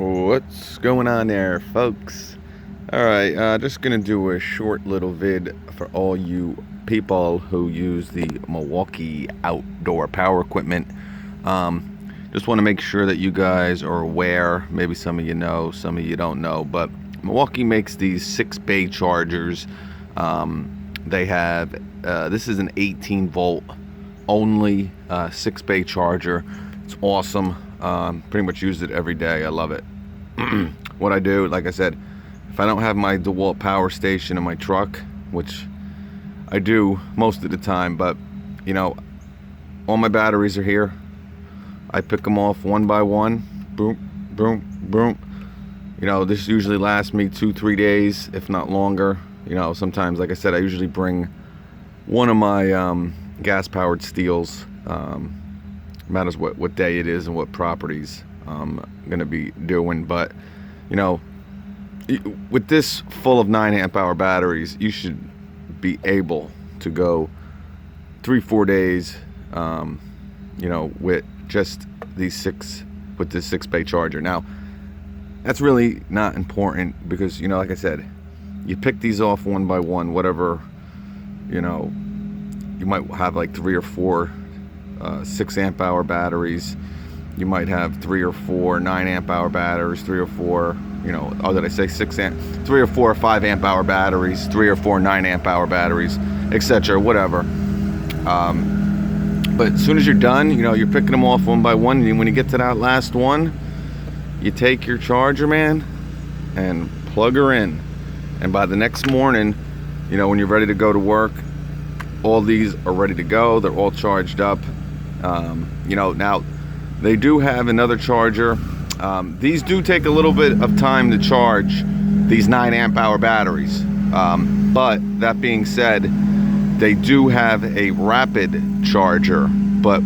What's going on there, folks? Alright, just gonna do a short little vid for all you people who use the Milwaukee outdoor power equipment. Just want to make sure that you guys are aware. Maybe some of you know, some of you don't know, but Milwaukee makes these 6-bay chargers. They have this is an 18 volt only 6-bay charger. It's awesome. Pretty much use it every day. I love it. What I do, like I said, if I don't have my DeWalt power station in my truck, which I do most of the time, but you know, all my batteries are here. I pick them off one by one. Boom, boom, boom. You know, this usually lasts me 2-3 days, if not longer. You know, sometimes, like I said, I usually bring one of my gas powered steels. Matters what day it is and what properties I'm gonna be doing, but you know, with this full of 9 amp hour batteries, you should be able to go 3-4 days, you know, with just these 6-bay charger. Now, that's really not important because, you know, like I said, you pick these off one by one, whatever, you know, you might have like 3 or 4 6 amp hour batteries. You might have 3 or 4 9 amp hour batteries, 3 or 4, you know, oh, did I say 3 or 4 5 amp hour batteries, 3 or 4 9 amp hour batteries, etc., whatever. But as soon as you're done, you know, you're picking them off one by one, and when you get to that last one, you take your charger, man, and plug her in. And by the next morning, you know, when you're ready to go to work, all these are ready to go. They're all charged up. You know, now they do have another charger. These do take a little bit of time to charge, these 9 amp hour batteries. But that being said, they do have a rapid charger. But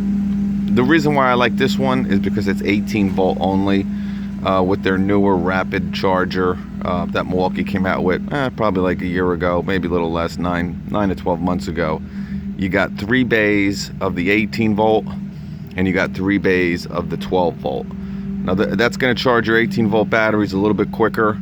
the reason why I like this one is because it's 18 volt only, with their newer rapid charger that Milwaukee came out with probably like a year ago, maybe a little less, 9 to 12 months ago. You got 3 bays of the 18 volt and you got 3 bays of the 12 volt. Now that's going to charge your 18 volt batteries a little bit quicker.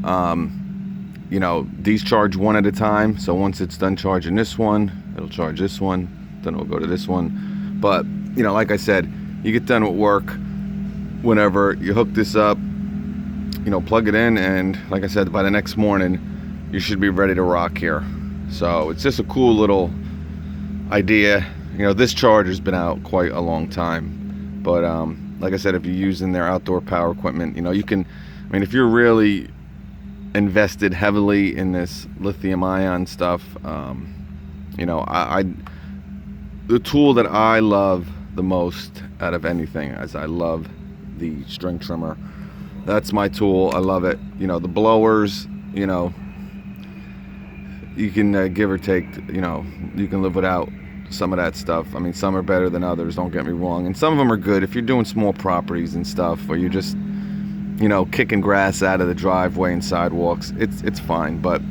You know, these charge one at a time, so once it's done charging this one, it'll charge this one, then it'll go to this one. But you know, like I said, you get done with work, whenever you hook this up, you know, plug it in, and like I said, by the next morning you should be ready to rock here. So it's just a cool little idea. You know, this charger's been out quite a long time, but like I said, if you're using their outdoor power equipment, you know, you can, I mean, if you're really invested heavily in this lithium ion stuff, you know, the tool that I love the most out of anything is I love the string trimmer. That's my tool. I love it. You know, the blowers, you know, you can give or take, you know, you can live without some of that stuff. I mean, some are better than others, don't get me wrong, and some of them are good if you're doing small properties and stuff, or you're just, you know, kicking grass out of the driveway and sidewalks. It's fine. But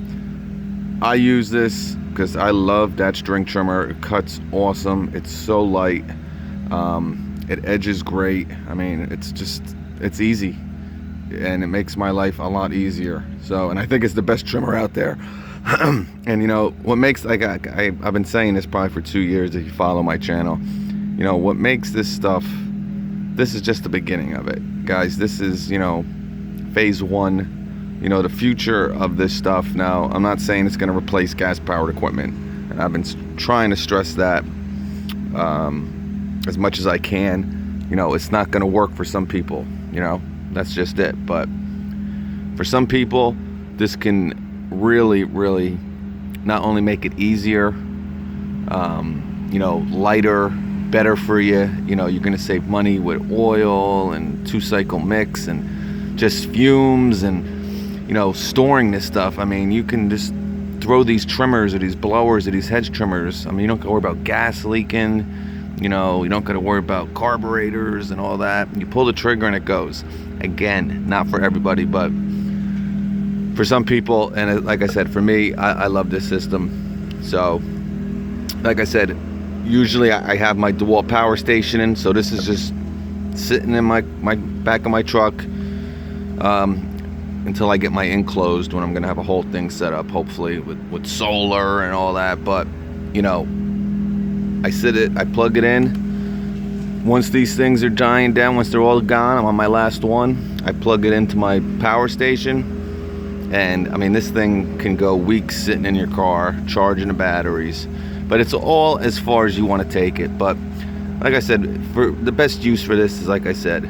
I use this because I love that string trimmer. It cuts awesome. It's so light. It edges great. I mean, it's easy, and it makes my life a lot easier. So, and I think it's the best trimmer out there. And you know what makes, like I've been saying this probably for 2 years, if you follow my channel, you know what makes this stuff, this is just the beginning of it, guys. This is, you know, phase 1, you know, the future of this stuff. Now, I'm not saying it's going to replace gas powered equipment, and I've been trying to stress that as much as I can. You know, it's not going to work for some people, you know, that's just it. But for some people, this can really not only make it easier, you know, lighter, better for you. You know, you're going to save money with oil and 2-cycle mix and just fumes and, you know, storing this stuff. I mean, you can just throw these trimmers or these blowers or these hedge trimmers. I mean, you don't got to worry about gas leaking. You know, you don't got to worry about carburetors and all that. You pull the trigger and it goes. Again, not for everybody, but for some people. And like I said, for me, I love this system. So, like I said, usually I have my DeWalt power station in, so this is just sitting in my back of my truck. until I get my enclosed, when I'm gonna have a whole thing set up, hopefully with solar and all that. But you know, I plug it in. Once these things are dying down, once they're all gone, I'm on my last one, I plug it into my power station. And I mean, this thing can go weeks sitting in your car charging the batteries, but it's all as far as you want to take it. But like I said, for the best use for this is, like I said,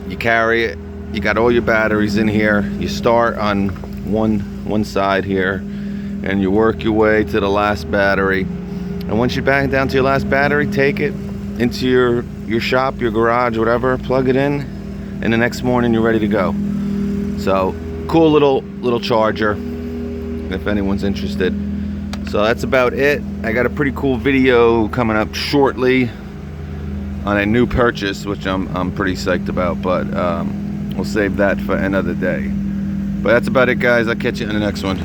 you carry it, you got all your batteries in here, you start on one side here and you work your way to the last battery, and once you're back down to your last battery, take it into your shop, your garage, whatever, plug it in, and the next morning you're ready to go. So cool little charger if anyone's interested. So that's about it. I got a pretty cool video coming up shortly on a new purchase, which I'm pretty psyched about, but we'll save that for another day. But that's about it, guys. I'll catch you in the next one.